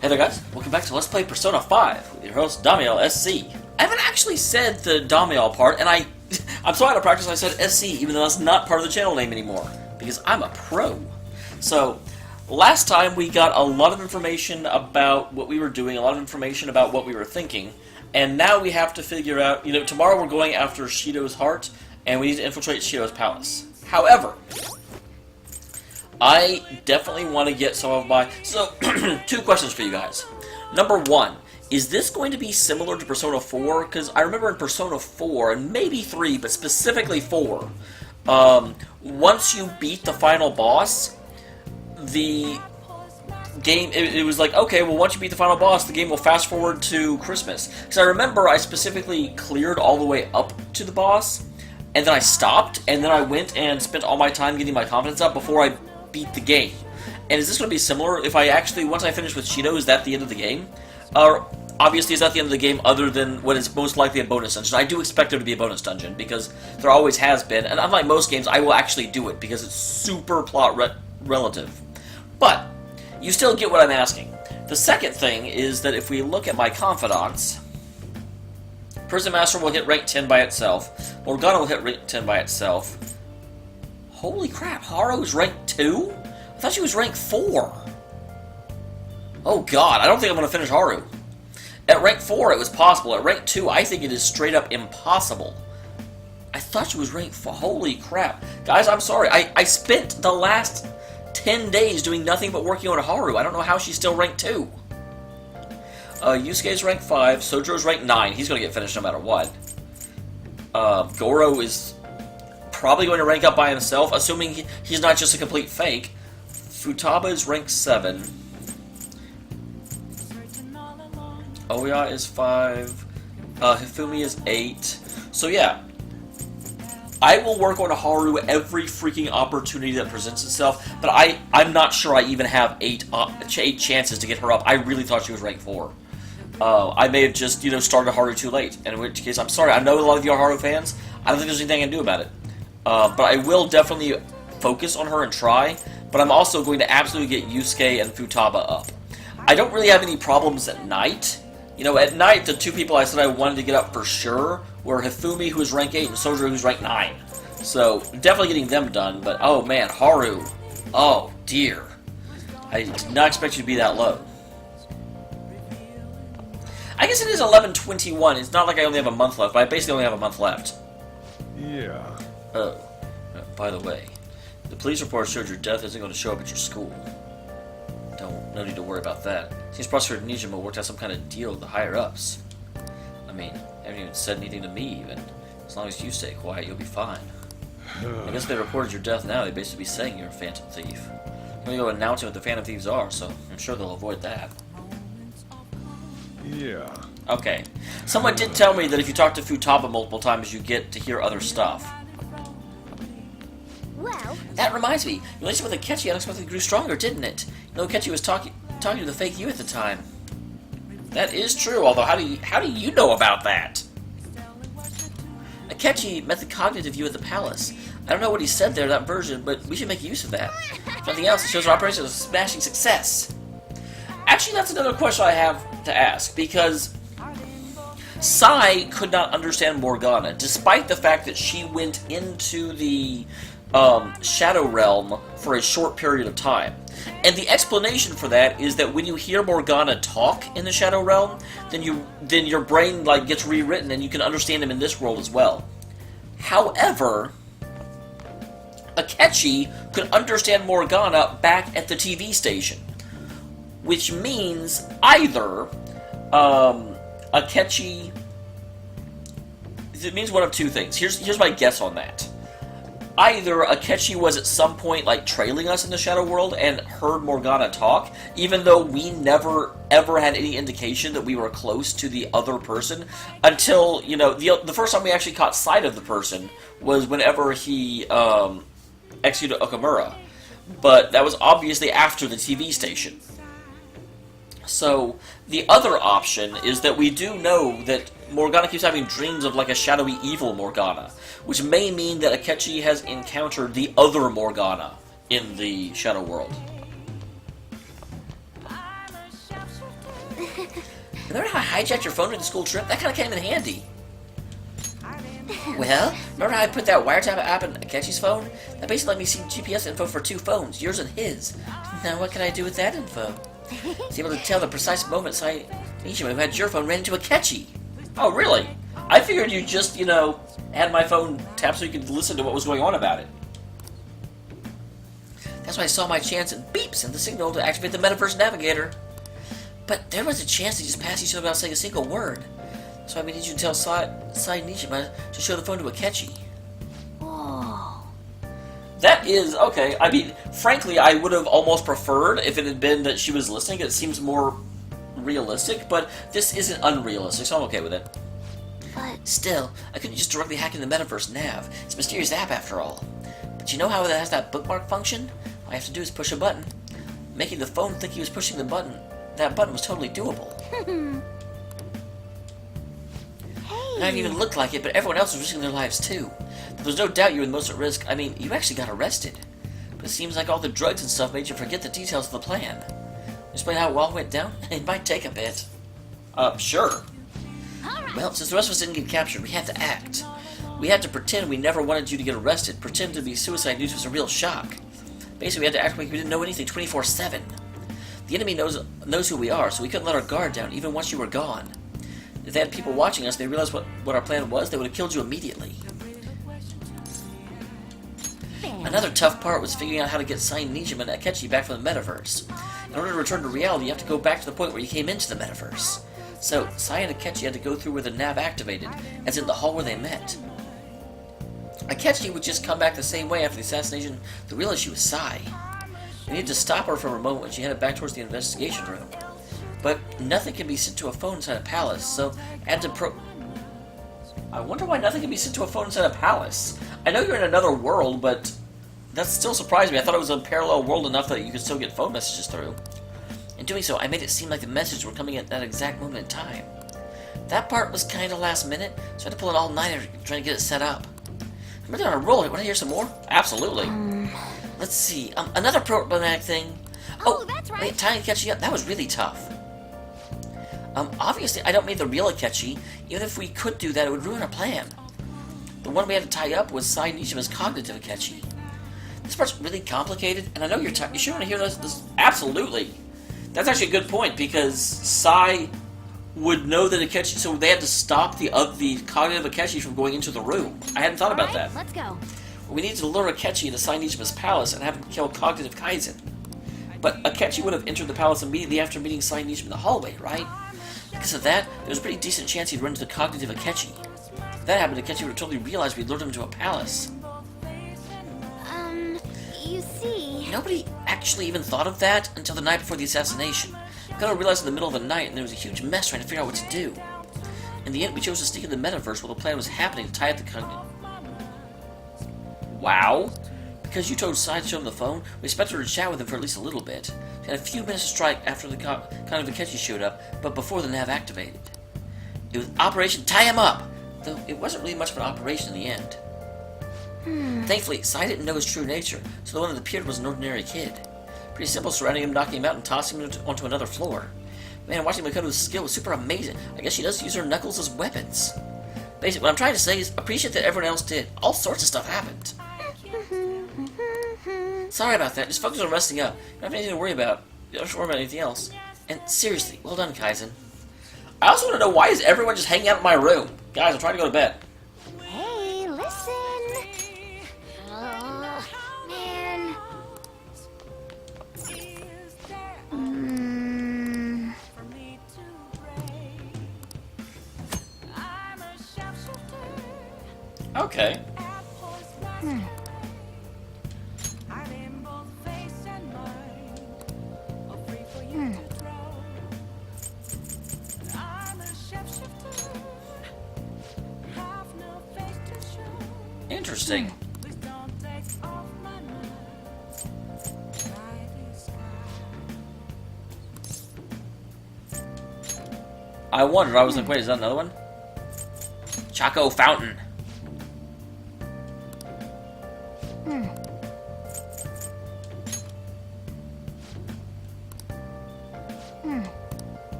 Hey there guys, welcome back to Let's Play Persona 5 with your host Dameol SC. I haven't actually said the Dameol part, and I'm so out of practice I said SC, even though that's not part of the channel name anymore, because I'm a pro. So, last time we got a lot of information about what we were doing, a lot of information about what we were thinking, and now we have to figure out, tomorrow we're going after Shido's heart, and we need to infiltrate Shido's palace. However, I definitely want to get some of my... So, two questions for you guys. Number one, is this going to be similar to Persona 4? Because I remember in Persona 4, and maybe 3, but specifically 4, once you beat the final boss, the game, it was like, okay, well, once you beat the final boss, the game will fast forward to Christmas. Because I remember I specifically cleared all the way up to the boss, and then I stopped, and then I went and spent all my time getting my confidence up before I beat the game. And is this going to be similar? If I actually, once I finish with Shido, is that the end of the game? Or, obviously, is that the end of the game other than what is most likely a bonus dungeon? I do expect there to be a bonus dungeon, because there always has been, and unlike most games, I will actually do it, because it's super plot relative. But, you still get what I'm asking. The second thing is that if we look at my Confidants, Prison Master will hit rank 10 by itself, Morgana will hit rank 10 by itself. Holy crap, Haru's rank 2? I thought she was rank 4. Oh god, I don't think I'm going to finish Haru. At rank 4 it was possible, at rank 2 I think it is straight up impossible. I thought she was rank 4, holy crap. Guys, I'm sorry, I spent the last 10 days doing nothing but working on Haru. I don't know how she's still rank 2. Yusuke's rank 5, Sojo's rank 9, he's going to get finished no matter what. Goro is probably going to rank up by himself, assuming he's not just a complete fake. Futaba is rank 7. Oya is 5. Hifumi is 8. So yeah, I will work on Haru every freaking opportunity that presents itself, but I'm not sure I even have 8 chances to get her up. I really thought she was rank 4. I may have just, started Haru too late, in which case, I'm sorry. I know a lot of you are Haru fans. I don't think there's anything I can do about it. But I will definitely focus on her and try, but I'm also going to absolutely get Yusuke and Futaba up. I don't really have any problems at night. At night, the two people I said I wanted to get up for sure were Hifumi, who is rank 8, and Sojo, who's rank 9. So, definitely getting them done, but oh man, Haru. Oh dear. I did not expect you to be that low. I guess it is 11/21. It's not like I only have a month left, but I basically only have a month left. Yeah. Oh, by the way, the police report showed your death isn't going to show up at your school. No need to worry about that. Seems Prosecutor Nijima worked out some kind of deal with the higher-ups. I mean, haven't even said anything to me, even. As long as you stay quiet, you'll be fine. I guess if they reported your death now, they'd basically be saying you're a phantom thief. I'm going to go announcing what the phantom thieves are, so I'm sure they'll avoid that. Yeah. Okay. Someone did tell me that if you talk to Futaba multiple times, you get to hear other stuff. Well, that reminds me, your relationship with Akechi unexpectedly grew stronger, didn't it? Akechi was talking to the fake you at the time. That is true, although how do you know about that? Akechi met the cognitive you at the palace. I don't know what he said there, that version, but we should make use of that. If nothing else, it shows our operation was a smashing success. Actually, that's another question I have to ask, because Sai could not understand Morgana, despite the fact that she went into the Shadow Realm for a short period of time. And the explanation for that is that when you hear Morgana talk in the Shadow Realm, then your brain gets rewritten and you can understand him in this world as well. However, Akechi could understand Morgana back at the TV station, which means either Akechi... It means one of two things. Here's my guess on that. Either Akechi was at some point trailing us in the Shadow World and heard Morgana talk, even though we never ever had any indication that we were close to the other person, until, the first time we actually caught sight of the person was whenever he executed Okamura. But that was obviously after the TV station. So, the other option is that we do know that Morgana keeps having dreams of a shadowy evil Morgana, which may mean that Akechi has encountered the other Morgana in the Shadow World. Remember how I hijacked your phone during the school trip? That kind of came in handy. Well, remember how I put that wiretap app in Akechi's phone? That basically let me see GPS info for 2 phones, yours and his. Now what can I do with that info? I was able to tell the precise moment Nishima, who had your phone, ran into Akechi. Oh, really? I figured you just, had my phone tapped so you could listen to what was going on about it. That's why I saw my chance and beep sent the signal to activate the Metaverse Navigator. But there was a chance to just pass each other without saying a single word. So I needed you to tell Sai Nishima to show the phone to Akechi. Whoa. That is, okay. I mean, frankly, I would have almost preferred if it had been that she was listening. It seems more realistic, but this isn't unrealistic, so I'm okay with it. But still, I couldn't just directly hack into the Metaverse Nav. It's a mysterious app after all. But you know how it has that bookmark function? All I have to do is push a button. Making the phone think he was pushing the button. That button was totally doable. It didn't even look like it, but everyone else was risking their lives too. There was no doubt you were the most at risk. I mean, you actually got arrested. But it seems like all the drugs and stuff made you forget the details of the plan. Explain how it all went down? It might take a bit. Sure. Well, since the rest of us didn't get captured, we had to act. We had to pretend we never wanted you to get arrested. Pretend to be suicide news was a real shock. Basically, we had to act like we didn't know anything 24/7. The enemy knows who we are, so we couldn't let our guard down, even once you were gone. If they had people watching us, they realized what our plan was, they would have killed you immediately. Another tough part was figuring out how to get Sai Nijima and Akechi back from the Metaverse. In order to return to reality, you have to go back to the point where you came into the Metaverse. So, Sai and Akechi had to go through where the nav activated, as in the hall where they met. Akechi would just come back the same way after the assassination to realize she was Sai. We needed to stop her for a moment when she headed back towards the investigation room. But nothing can be sent to a phone inside a palace, so I had to I wonder why nothing can be sent to a phone inside a palace. I know you're in another world, but that still surprised me. I thought it was a parallel world enough that you could still get phone messages through. In doing so, I made it seem like the messages were coming at that exact moment in time. That part was kind of last minute, so I had to pull an all-nighter trying to get it set up. I'm really on a roll. Want to hear some more? Absolutely. Let's see. Another problematic thing. Oh, that's right. Wait, tying Akechi up. That was really tough. Obviously, I don't mean the real Akechi. Even if we could do that, it would ruin our plan. The one we had to tie up was Sai Nishima's cognitive Akechi. This part's really complicated, and I know you sure want to hear this. Absolutely. That's actually a good point, because Sai would know that Akechi, so they had to stop the cognitive Akechi from going into the room. I hadn't thought about that. Let's go. We needed to lure Akechi into Sai Nishima's palace and have him kill cognitive Kaizen. But Akechi would have entered the palace immediately after meeting Sai Nishima in the hallway, right? Because of that, there was a pretty decent chance he'd run into the cognitive Akechi. If that happened, Akechi would have totally realized we'd lured him to a palace. You see... Nobody actually even thought of that until the night before the assassination. We got to realize in the middle of the night, and there was a huge mess trying to figure out what to do. In the end, we chose to sneak in the Metaverse while the plan was happening to tie up the cognitive... Wow. Because you told Sai to show him the phone, we expected her to chat with him for at least a little bit. We had a few minutes to strike after the cognitive Akechi showed up, but before the nav activated. It was Operation Tie Him Up! Though it wasn't really much of an operation in the end. Thankfully, Sai didn't know his true nature, so the one that appeared was an ordinary kid. Pretty simple, surrounding him, knocking him out, and tossing him onto another floor. Man, watching Makoto's skill was super amazing. I guess she does use her knuckles as weapons. Basically, what I'm trying to say is, appreciate that everyone else did. All sorts of stuff happened. Sorry about that, just focus on resting up. You don't have anything to worry about. You don't have to worry about anything else. And seriously, well done, Kaizen. I also want to know, why is everyone just hanging out in my room? Guys, I'm trying to go to bed. Hey, listen. Man. Okay. Interesting. I wondered, I was like, wait, is that another one? Choco Fountain.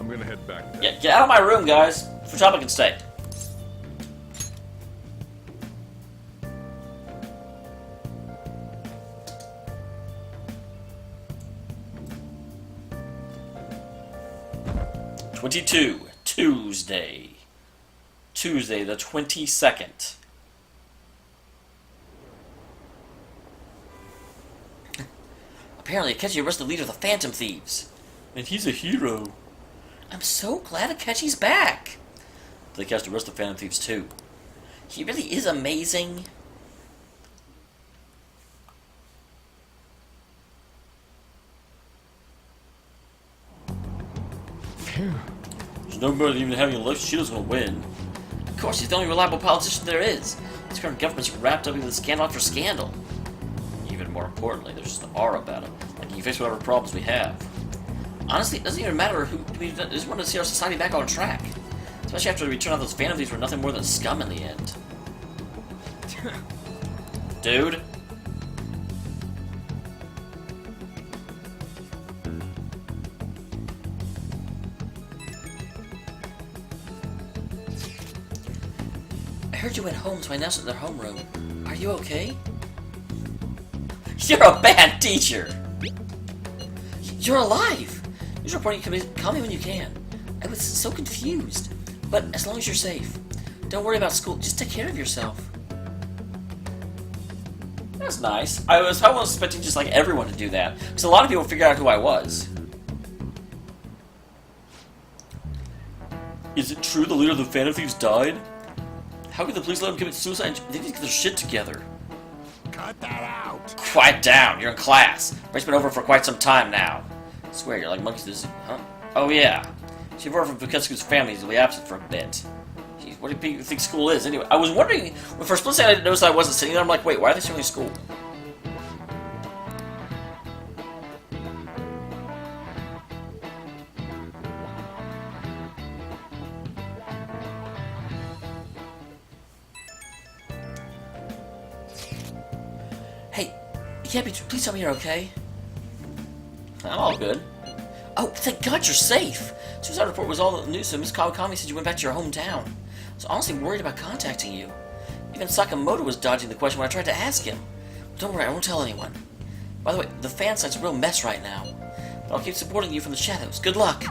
I'm gonna head back there. Get out of my room, guys. Futaba can stay. Tuesday. Tuesday, the 22nd. Apparently, Akechi arrested the leader of the Phantom Thieves. And he's a hero. I'm so glad Akechi's back. They catch the rest of the Phantom Thieves too. He really is amazing. Phew. There's no better than even having an election. Shido's gonna win. Of course, he's the only reliable politician there is. This current government's wrapped up in scandal after scandal. Even more importantly, there's just an aura about him. Like he can fix whatever problems we have. Honestly, it doesn't even matter who. We just want to see our society back on track. Especially after we turn out those Phantom Thieves were nothing more than scum in the end. Dude. I heard you went home, so I announced it in their homeroom. Are you okay? You're a bad teacher! You're alive! Use reporting committee. Call me when you can. I was so confused. But as long as you're safe. Don't worry about school. Just take care of yourself. That's nice. I was expecting just like everyone to do that. Because a lot of people figured out who I was. Is it true the leader of the Phantom Thieves died? How could the police let him commit suicide? They need to get their shit together. Cut that out. Quiet down. You're in class. Break's been over for quite some time now. I swear, you're like monkeys to the zoo, huh? Oh yeah. Chief Order from Puketsuku's family is really absent for a bit. Jeez, what do you think school is anyway? I was wondering, when for a split second I noticed I wasn't sitting there, I'm like, wait, why are they showing school? Hey, you can't be, please tell me you're okay. I'm all good. Oh, thank God you're safe! Suicide report was all the news, so Miss Kawakami said you went back to your hometown. I was honestly worried about contacting you. Even Sakamoto was dodging the question when I tried to ask him. But don't worry, I won't tell anyone. By the way, the fan site's a real mess right now. But I'll keep supporting you from the shadows. Good luck!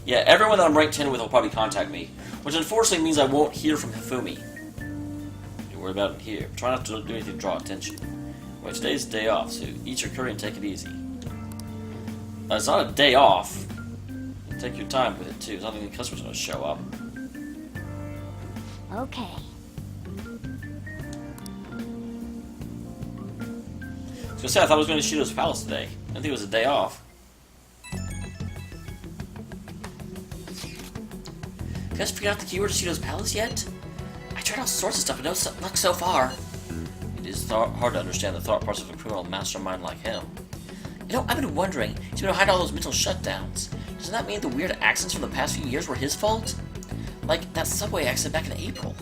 Yeah, everyone that I'm ranked 10 with will probably contact me, which unfortunately means I won't hear from Hifumi. Don't worry about it here. Try not to do anything to draw attention. Well, today's a day off, so eat your curry and take it easy. It's not a day off. Take your time with it too. There's not any customers going to show up. Okay. I was going to say, I thought I was going to Shido's palace today. I didn't think it was a day off. You guys figured out the keyword to Shido's palace yet? I tried all sorts of stuff, but no luck so far. It is hard to understand the thought process of a criminal mastermind like him. You know, I've been wondering, he's been hiding all those mental shutdowns. Doesn't that mean the weird accidents from the past few years were his fault? Like that subway accident back in April.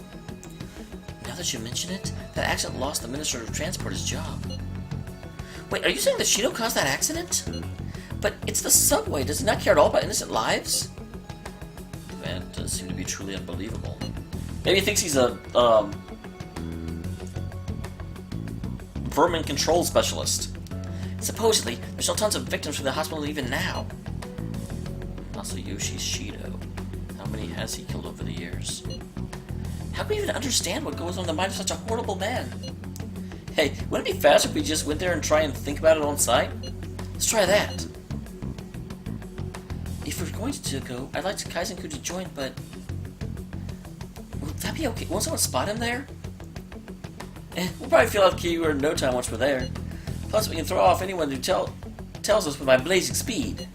Now that you mention it, that accident lost the Minister of Transport his job. Wait, are you saying that Shido caused that accident? But it's the subway. Does he not care at all about innocent lives? Man, it does seem to be truly unbelievable. Maybe he thinks he's a, vermin control specialist. Supposedly, there's still tons of victims from the hospital even now. Also, Yoshi's Shido. How many has he killed over the years? How can we even understand what goes on in the mind of such a horrible man? Hey, wouldn't it be faster if we just went there and try and think about it on site? Let's try that. If we're going to go, I'd like Kaizen-kun to join, but... would that be okay? Won't someone spot him there? We'll probably feel out the keyword in no time once we're there. Plus, we can throw off anyone who tells us with my blazing speed.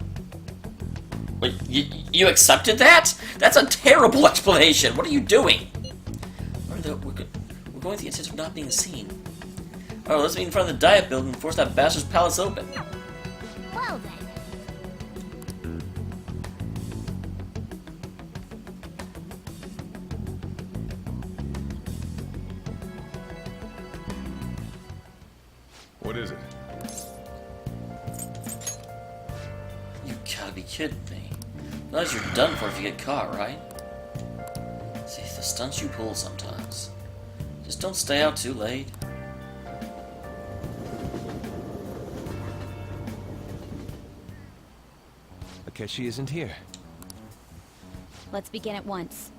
Wait, you accepted that? That's a terrible explanation. What are you doing? We're going with the intent of not being seen. Alright, let's meet in front of the Diet Building and force that bastard's palace open. Well then. What is it? You gotta be kidding me. Realize you're done for if you get caught, right? See, the stunts you pull sometimes. Just don't stay out too late. Akechi isn't here. Let's begin at once.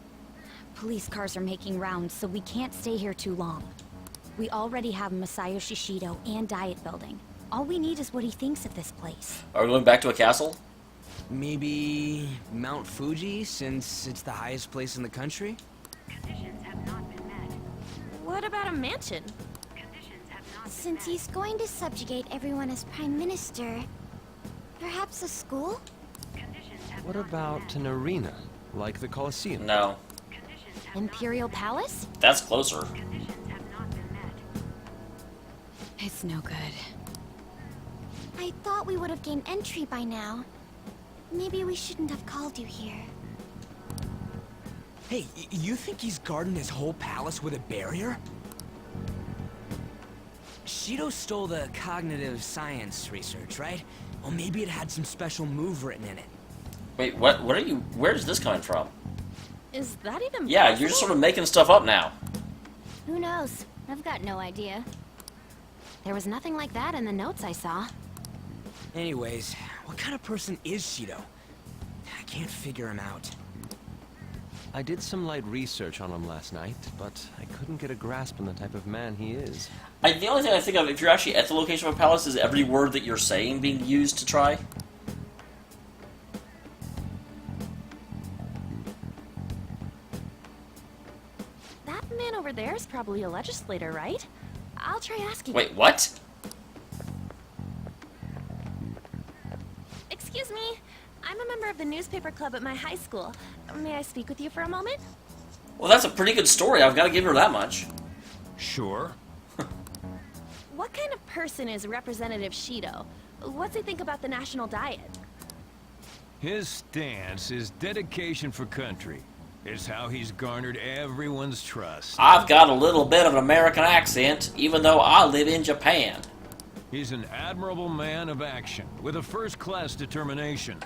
Police cars are making rounds, so we can't stay here too long. We already have Masayoshi Shido and Diet Building. All we need is what he thinks of this place. Are we going back to a castle? Maybe Mount Fuji, since it's the highest place in the country? Conditions have not been met. What about a mansion? Conditions have not been Since met. he's going to subjugate everyone as Prime Minister, perhaps a school? Conditions have What not about been an arena, like the Colosseum? No. met. Conditions have Imperial Palace? That's closer. Conditions have not been met. It's no good. I thought we would have gained entry by now. Maybe we shouldn't have called you here. Hey, you think he's guarding his whole palace with a barrier? Shido stole the cognitive science research, right? Well, maybe it had some special move written in it. Wait, what are you... Where is this coming from? Is that even Yeah, possible? you're just sort of making stuff up now. Who knows? I've got no idea. There was nothing like that in the notes I saw. Anyways, what kind of person is Shido? I can't figure him out. I did some light research on him last night, but I couldn't get a grasp on the type of man he is. The only thing I think of, if you're actually at the location of a palace, is every word that you're saying being used to try. That man over there is probably a legislator, right? I'll try asking. Wait, what? Excuse me. I'm a member of the newspaper club at my high school. May I speak with you for a moment? Well, that's a pretty good story. I've got to give her that much. Sure. What kind of person is Representative Shido? What's he think about the national diet? His stance is dedication for country. It's how he's garnered everyone's trust. I've got a little bit of an American accent, even though I live in Japan. He's an admirable man of action, with a first-class determination.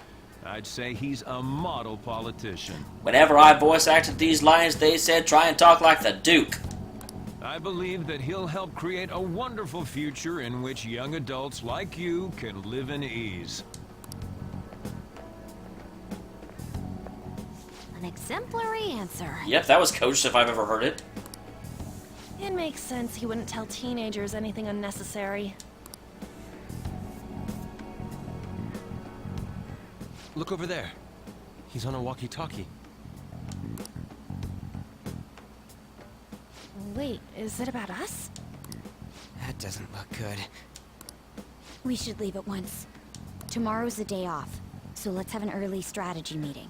I'd say he's a model politician. Whenever I voice acted these lines, they said try and talk like the Duke. I believe that he'll help create a wonderful future in which young adults like you can live in ease. An exemplary answer. Yep, that was coached if I've ever heard it. It makes sense he wouldn't tell teenagers anything unnecessary. Look over there. He's on a walkie-talkie. Wait, is it about us? That doesn't look good. We should leave at once. Tomorrow's the day off, so let's have an early strategy meeting.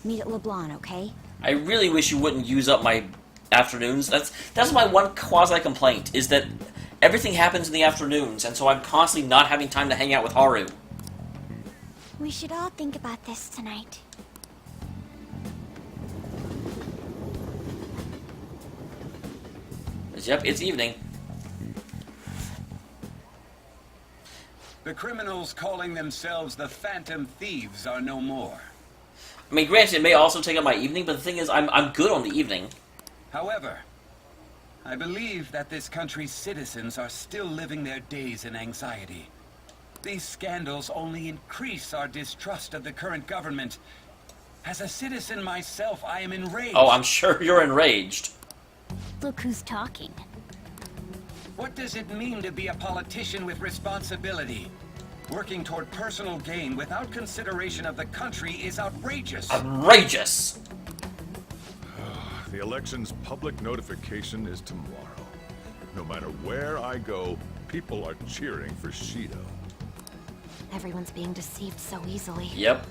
Meet at LeBlanc, okay? I really wish you wouldn't use up my afternoons. That's my one quasi-complaint, is that everything happens in the afternoons, and so I'm constantly not having time to hang out with Haru. We should all think about this tonight. Yep, it's evening. The criminals calling themselves the Phantom Thieves are no more. I mean, granted, it may also take up my evening, but the thing is, I'm good on the evening. However, I believe that this country's citizens are still living their days in anxiety. These scandals only increase our distrust of the current government. As a citizen myself, I am enraged. Oh, I'm sure you're enraged. Look who's talking. What does it mean to be a politician with responsibility? Working toward personal gain without consideration of the country is outrageous. Outrageous! The election's public notification is tomorrow. No matter where I go, people are cheering for Shido. Everyone's being deceived so easily. Yep.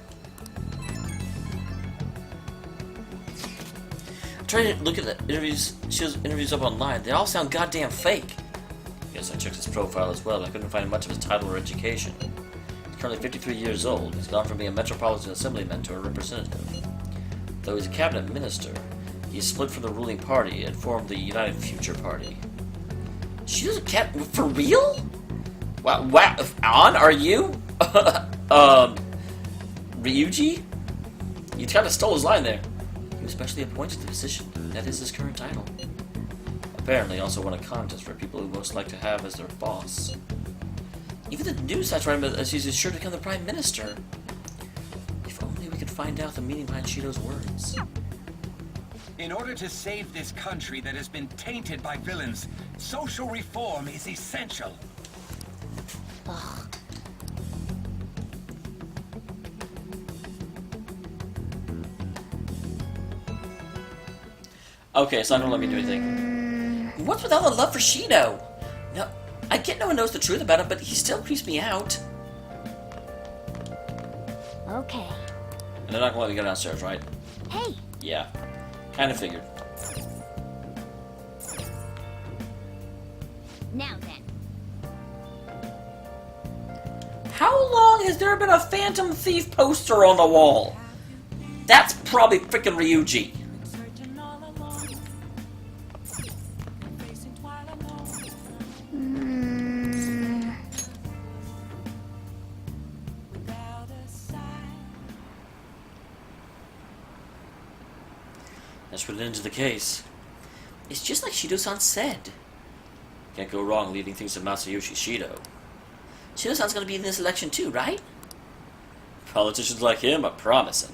I'm trying to look at the interviews. She has interviews up online. They all sound goddamn fake. Yes, I checked his profile as well. I couldn't find much of his title or education. He's currently 53 years old. He's gone from being a Metropolitan Assemblyman to a representative. Though he's a cabinet minister, he's split from the ruling party and formed the United Future Party. She was a cat for real? Wow, On, are you? Ryuji? You kind of stole his line there. He was specially appointed to the position. That is his current title. Apparently, also won a contest for people who most like to have as their boss. Even the news sites write him as he's sure to become the Prime Minister. If only we could find out the meaning behind Shido's words. In order to save this country that has been tainted by villains, social reform is essential. Ugh. Okay, it's not gonna let me do anything. What's with all the love for Shido? No, I get no one knows the truth about him, but he still creeps me out. Okay. And they're not gonna let me go downstairs, right? Hey! Yeah. Kind of figured. Now then. How long has there been a Phantom Thief poster on the wall? That's probably frickin' Ryuji. That's what it into the case. It's just like Shido-san said. Can't go wrong leaving things to Masayoshi Shido. Shido-san's gonna be in this election too, right? Politicians like him are promising.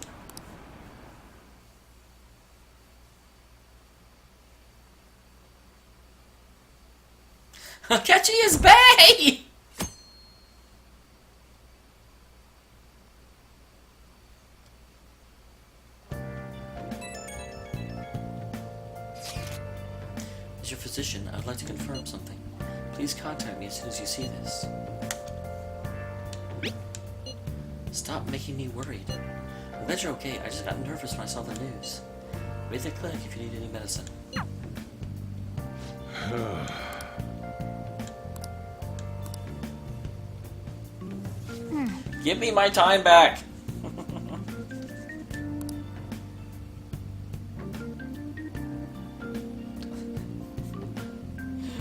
Catchy is bae! As your physician, I would like to confirm something. Please contact me as soon as you see this. Stop making me worried. I'm glad you're okay. I just got nervous when I saw the news. Wait at the clinic if you need any medicine. Give me my time back!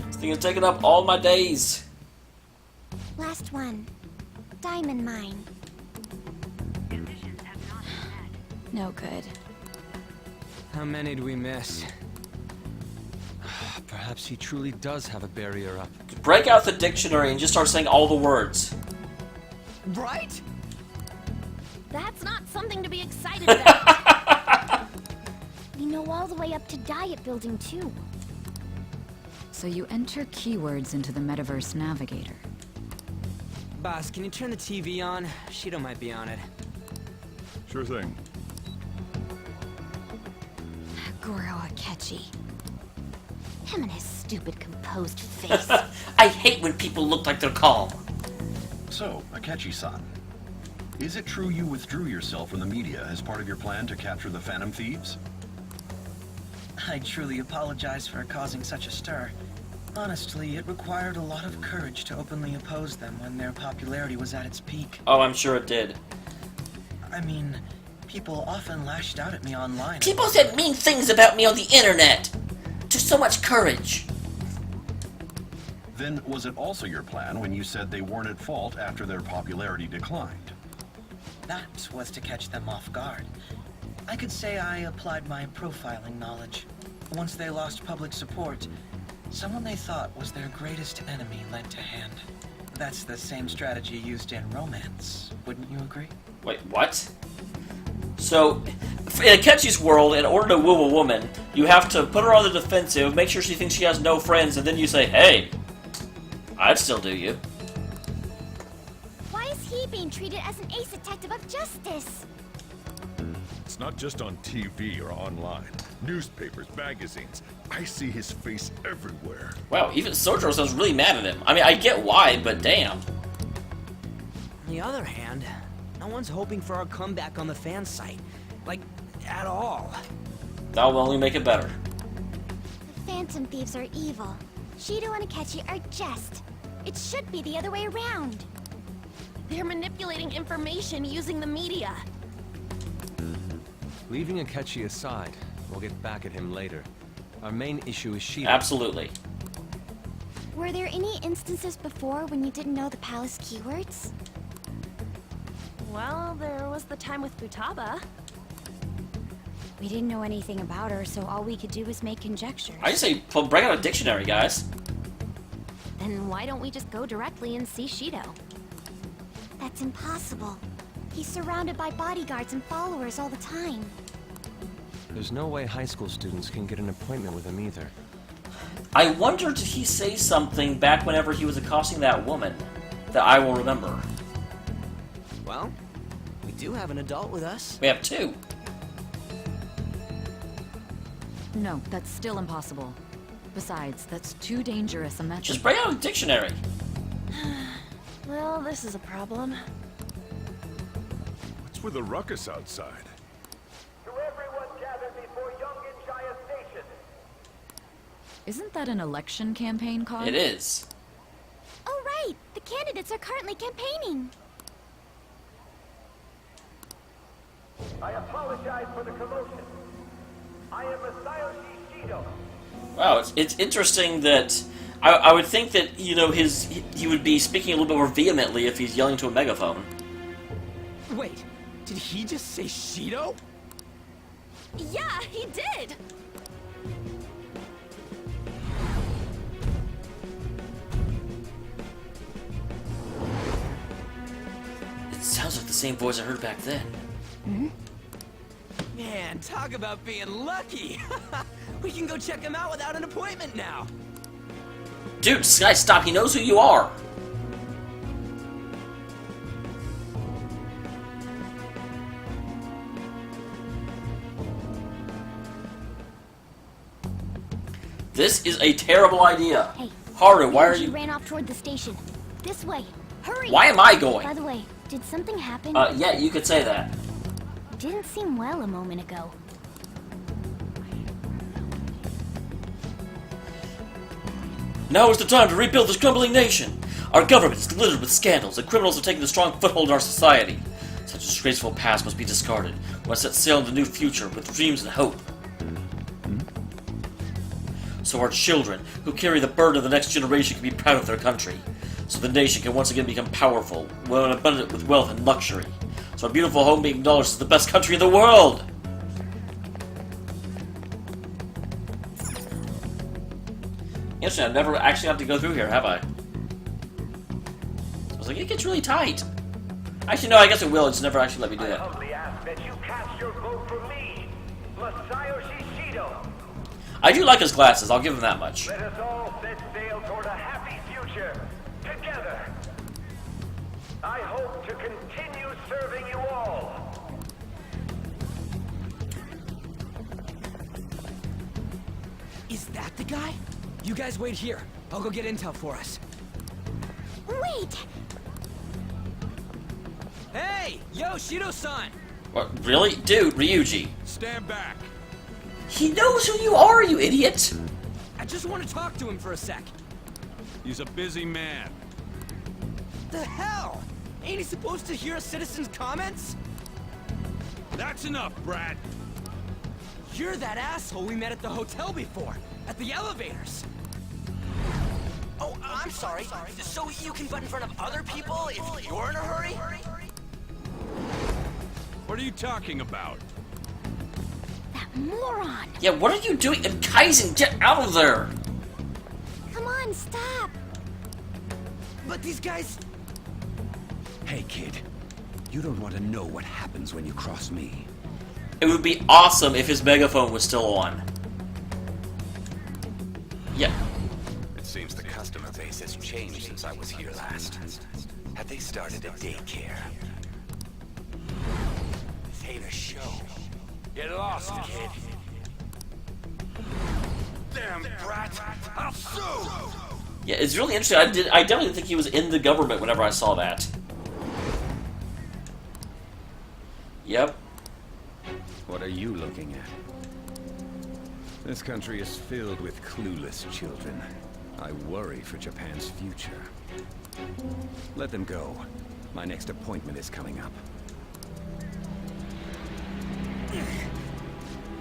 This thing has taken up all my days. Last one. Diamond mine. Conditions have not been met. No good. How many do we miss? Perhaps he truly does have a barrier up. Break out the dictionary and just start saying all the words. Right? That's not something to be excited about. We know all the way up to Diet Building, too. So you enter keywords into the Metaverse Navigator. Boss, can you turn the TV on? Shido might be on it. Sure thing. Goro Akechi. Him and his stupid composed face. I hate when people look like they're calm. So, Akechi-san, is it true you withdrew yourself from the media as part of your plan to capture the Phantom Thieves? I truly apologize for causing such a stir. Honestly, it required a lot of courage to openly oppose them when their popularity was at its peak. Oh, I'm sure it did. I mean, people often lashed out at me online. People said mean things about me on the internet. Just so much courage. Then was it also your plan when you said they weren't at fault after their popularity declined? That was to catch them off guard. I could say I applied my profiling knowledge. Once they lost public support, someone they thought was their greatest enemy lent a hand. That's the same strategy used in romance, wouldn't you agree? Wait, what? So, in Akechi's world, in order to woo a woman, you have to put her on the defensive, make sure she thinks she has no friends, and then you say, hey, I'd still do you. Why is he being treated as an ace detective of justice? It's not just on TV or online. Newspapers, magazines. I see his face everywhere. Wow, even Sojiro sounds really mad at him. I mean, I get why, but damn. On the other hand, no one's hoping for our comeback on the fan site. Like, at all. That will only make it better. The Phantom Thieves are evil. Shido and Akechi are just. It should be the other way around. They're manipulating information using the media. Leaving Akechi aside, we'll get back at him later. Our main issue is Shido. Absolutely. Were there any instances before when you didn't know the palace keywords? Well, there was the time with Futaba. We didn't know anything about her, so all we could do was make conjectures. I just say, bring out a dictionary, guys. Then why don't we just go directly and see Shido? That's impossible. He's surrounded by bodyguards and followers all the time. There's no way high school students can get an appointment with him either. I wonder, did he say something back whenever he was accosting that woman that I will remember? Well, we do have an adult with us. We have two. No, that's still impossible. Besides, that's too dangerous a method. Just bring out a dictionary. Well, this is a problem. What's with the ruckus outside? To everyone gathered before Yongen Jaya Station. Isn't that an election campaign card? It is. Oh, right! The candidates are currently campaigning. I apologize for the commotion. I am Masayoshi Shido. Wow, it's interesting that I would think that, you know, he would be speaking a little bit more vehemently if he's yelling to a megaphone. Wait, did he just say Shido? Yeah, he did! It sounds like the same voice I heard back then. Man, talk about being lucky! We can go check him out without an appointment now! Dude, Sky, stop, he knows who you are! This is a terrible idea. Hey, Haru, why are Ryuji you... ran off toward the station. This way. Hurry! Why am I going? By the way, did something happen? Yeah, you could say that. Didn't seem well a moment ago. Now is the time to rebuild this crumbling nation. Our government is littered with scandals, and criminals have taken a strong foothold in our society. Such a disgraceful past must be discarded. We must set sail into a new future with dreams and hope. So our children, who carry the burden of the next generation, can be proud of their country. So the nation can once again become powerful, well and abundant with wealth and luxury. So our beautiful home be acknowledged as the best country in the world! Interesting, I've never actually had to go through here, have I? I was like, it gets really tight. Actually, no, I guess it will, it's never actually let me do I that. humbly ask that you cast your vote for me, Masayoshi Shido. I do like his glasses, I'll give him that much. Let us all set sail toward a happy future, together. I hope to continue serving you all. Is that the guy? You guys wait here. I'll go get intel for us. Wait! Hey! Yo, Shido-san! What, really? Dude, Ryuji. Stand back. He knows who you are, you idiot! I just want to talk to him for a sec. He's a busy man. The hell? Ain't he supposed to hear a citizen's comments? That's enough, Brad. You're that asshole we met at the hotel before, at the elevators. Oh, I'm sorry. So you can butt in front of other people if you're in a hurry? What are you talking about? That moron! Yeah, what are you doing? And Kaizen, get out of there! Come on, stop! But these guys... Hey, kid. You don't want to know what happens when you cross me. It would be awesome if his megaphone was still on. Yeah. It seems the customer base has changed since I was here last. Have they started a daycare? This ain't a show. Get lost, kid. Damn brat! I'll sue! Yeah, it's really interesting. I definitely think he was in the government whenever I saw that. Yep. What are you looking at? This country is filled with clueless children. I worry for Japan's future. Let them go. My next appointment is coming up.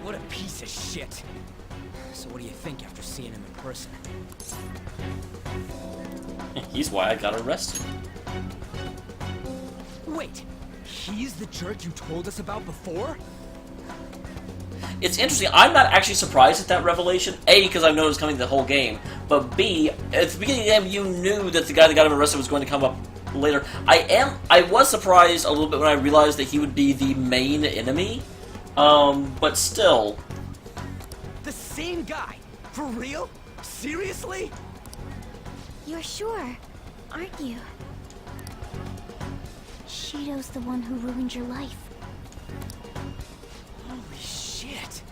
What a piece of shit. So what do you think after seeing him in person? He's why I got arrested. Wait, he's the jerk you told us about before? it's interesting. I'm not actually surprised at that revelation. A, because I've known it was coming the whole game. But B, at the beginning of the game, you knew that the guy that got him arrested was going to come up later. I was surprised a little bit when I realized that he would be the main enemy. But still. The same guy? For real? Seriously? You're sure, aren't you? Shido's the one who ruined your life. Holy shit.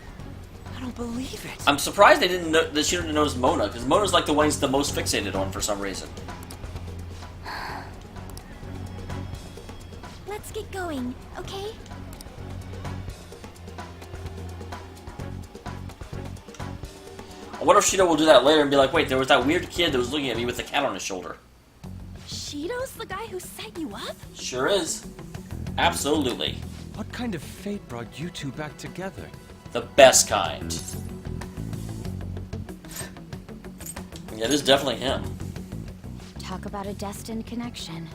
I don't believe it. I'm surprised they didn't know that she didn't notice Mona, because Mona's like the one he's the most fixated on for some reason. Let's get going, okay? I wonder if Shido will do that later and be like, wait, there was that weird kid that was looking at me with the cat on his shoulder. Shido's the guy who set you up? Sure is. Absolutely. What kind of fate brought you two back together? The best kind. Yeah, it is definitely him. Talk about a destined connection.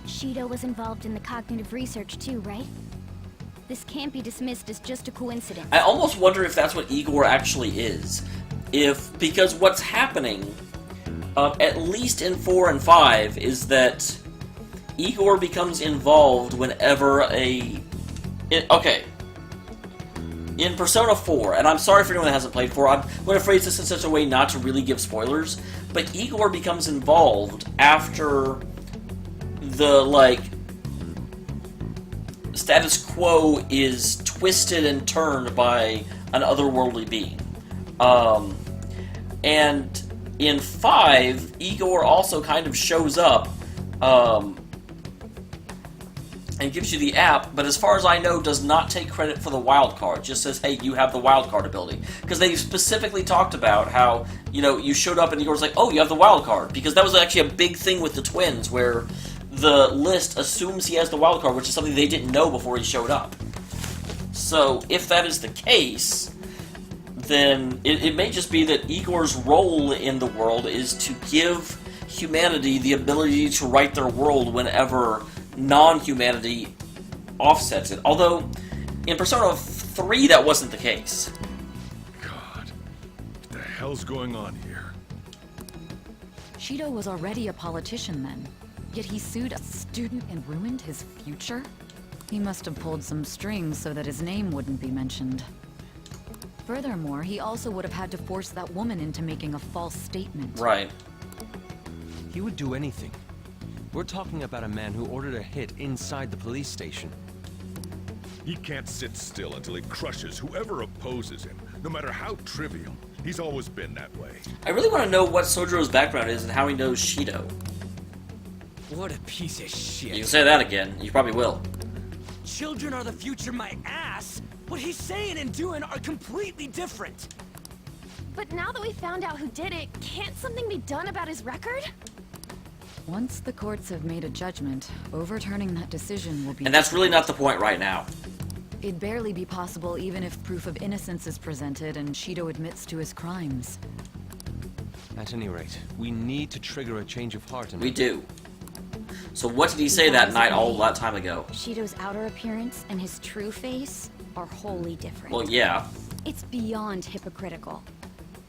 Shido was involved in the cognitive research too, right? This can't be dismissed as just a coincidence. I almost wonder if that's what Igor actually is. Because what's happening, at least in 4 and 5, is that Igor becomes involved whenever okay. In Persona 4, and I'm sorry for anyone that hasn't played 4, I'm going to phrase this in such a way not to really give spoilers, but Igor becomes involved after the, status quo is twisted and turned by an otherworldly being. And in 5, Igor also kind of shows up, and gives you the app, but as far as I know, does not take credit for the wild card. Just says, hey, you have the wild card ability. Because they specifically talked about how, you showed up and Igor's like, oh, you have the wild card. Because that was actually a big thing with the twins, where the list assumes he has the wild card, which is something they didn't know before he showed up. So, if that is the case, then it may just be that Igor's role in the world is to give humanity the ability to write their world whenever non-humanity offsets it. Although, in Persona 3, that wasn't the case. God, what the hell's going on here? Shido was already a politician then, yet he sued a student and ruined his future? He must have pulled some strings so that his name wouldn't be mentioned. Furthermore, he also would have had to force that woman into making a false statement. Right. He would do anything. We're talking about a man who ordered a hit inside the police station. He can't sit still until he crushes whoever opposes him, no matter how trivial. He's always been that way. I really want to know what Sojiro's background is and how he knows Shido. What a piece of shit. You can say that again. You probably will. Children are the future, my ass. What he's saying and doing are completely different. But now that we found out who did it, can't something be done about his record? Once the courts have made a judgment, overturning that decision will be... And that's really not the point right now. It'd barely be possible even if proof of innocence is presented and Shido admits to his crimes. At any rate, we need to trigger a change of heart in We do. So what did he say that night all that time ago? Shido's outer appearance and his true face are wholly different. Well, yeah. It's beyond hypocritical.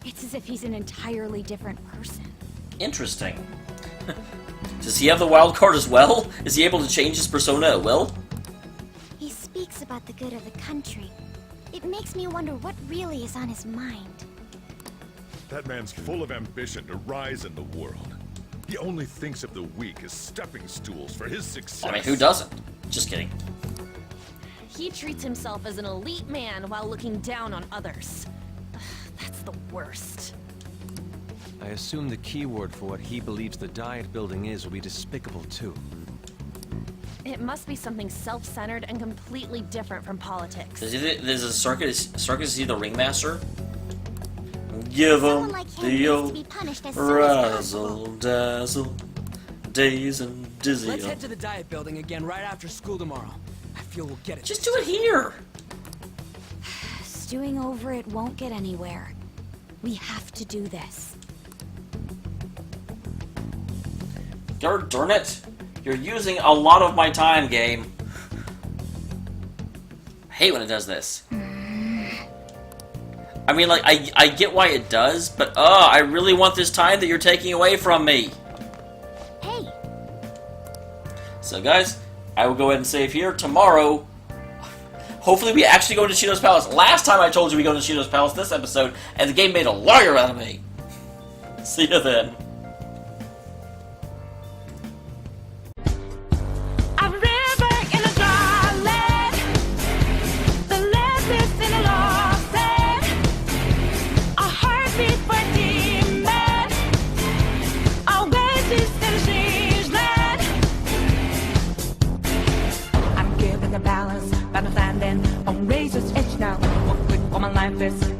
It's as if he's an entirely different person. Interesting. Does he have the wild card as well? Is he able to change his persona at will? He speaks about the good of the country. It makes me wonder what really is on his mind. That man's full of ambition to rise in the world. He only thinks of the weak as stepping stools for his success. I mean, who doesn't? Just kidding. He treats himself as an elite man while looking down on others. That's the worst. I assume the keyword for what he believes the Diet Building is will be despicable too. It must be something self-centered and completely different from politics. There's a circus. Is he the ringmaster? Give him the old razzle dazzle, days and dizzy. Let's head to the Diet Building again right after school tomorrow. I feel we'll get it. Just do it here. Stewing over it won't get anywhere. We have to do this. Darn it! You're using a lot of my time, game. I hate when it does this. I mean, like, I get why it does, but, I really want this time that you're taking away from me. Hey. So, guys, I will go ahead and save here. Tomorrow, hopefully we actually go to Shido's Palace. Last time I told you we go to Shido's Palace this episode, and the game made a lawyer out of me. See you then. On razor's edge now, one click on my life is